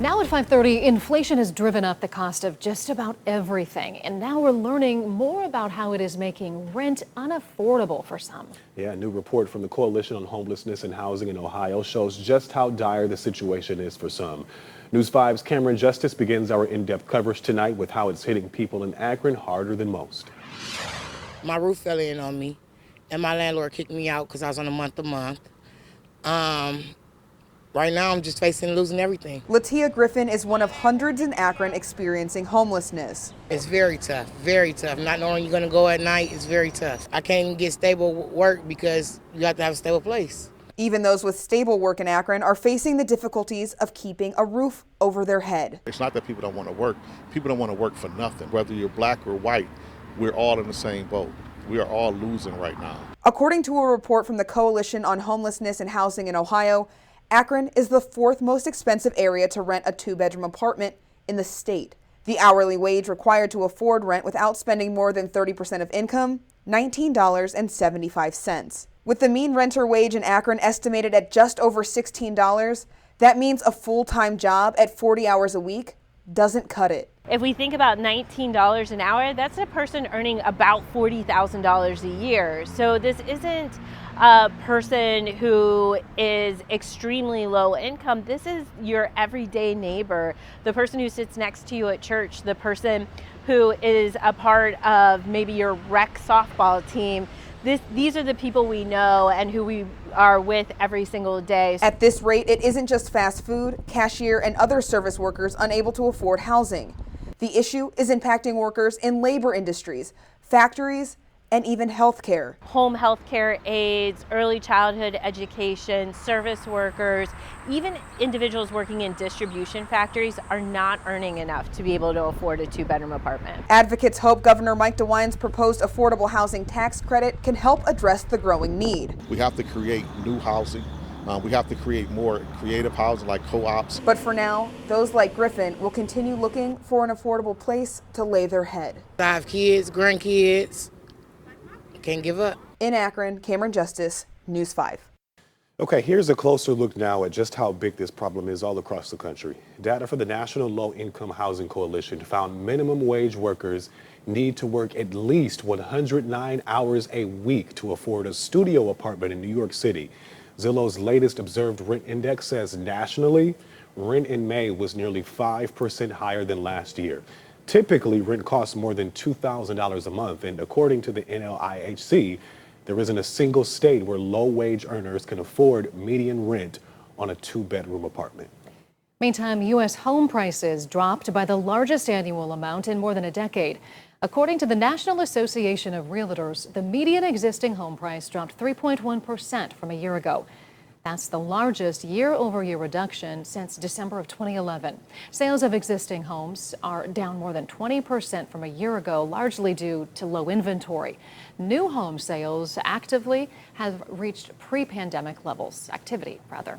Now at 5:30, inflation has driven up the cost of just about everything. And now we're learning more about how it is making rent unaffordable for some. Yeah, a new report from the Coalition on Homelessness and Housing in Ohio shows just how dire the situation is for some. News 5's Cameron Justice begins our in-depth coverage tonight with how it's hitting people in Akron harder than most. My roof fell in on me, and my landlord kicked me out because I was on a month-to-month. Right now, I'm just facing losing everything. Latia Griffin is one of hundreds in Akron experiencing homelessness. It's very tough, very tough. Not knowing you're going to go at night is very tough. I can't even get stable work because you have to have a stable place. Even those with stable work in Akron are facing the difficulties of keeping a roof over their head. It's not that people don't want to work. People don't want to work for nothing. Whether you're black or white, we're all in the same boat. We are all losing right now. According to a report from the Coalition on Homelessness and Housing in Ohio, Akron is the fourth most expensive area to rent a two-bedroom apartment in the state. The hourly wage required to afford rent without spending more than 30% of income, $19.75. With the mean renter wage in Akron estimated at just over $16, that means a full-time job at 40 hours a week doesn't cut it. If we think about $19 an hour, that's a person earning about $40,000 a year. So this isn't a person who is extremely low income. This is your everyday neighbor, the person who sits next to you at church, the person who is a part of maybe your rec softball team. These are the people we know and who we are with every single day. At this rate, it isn't just fast food, cashier, and other service workers unable to afford housing. The issue is impacting workers in labor industries, factories, and even healthcare. Home healthcare aides, early childhood education, service workers, even individuals working in distribution factories are not earning enough to be able to afford a two-bedroom apartment. Advocates hope Governor Mike DeWine's proposed affordable housing tax credit can help address the growing need. We have to create new housing. We have to create more creative housing like co-ops. But for now, those like Griffin will continue looking for an affordable place to lay their head. I have kids, grandkids. Can't give up. In Akron, Cameron Justice, News 5. Okay, here's a closer look now at just how big this problem is all across the country. Data for the National Low Income Housing Coalition found minimum wage workers need to work at least 109 hours a week to afford a studio apartment in New York City. Zillow's latest observed rent index says nationally, rent in May was nearly 5% higher than last year. Typically, rent costs more than $2,000 a month, and according to the NLIHC, there isn't a single state where low-wage earners can afford median rent on a two-bedroom apartment. Meantime, U.S. home prices dropped by the largest annual amount in more than a decade. According to the National Association of Realtors, the median existing home price dropped 3.1% from a year ago. That's the largest year-over-year reduction since December of 2011. Sales of existing homes are down more than 20% from a year ago, largely due to low inventory. New home sales actively have reached pre-pandemic levels, activity rather.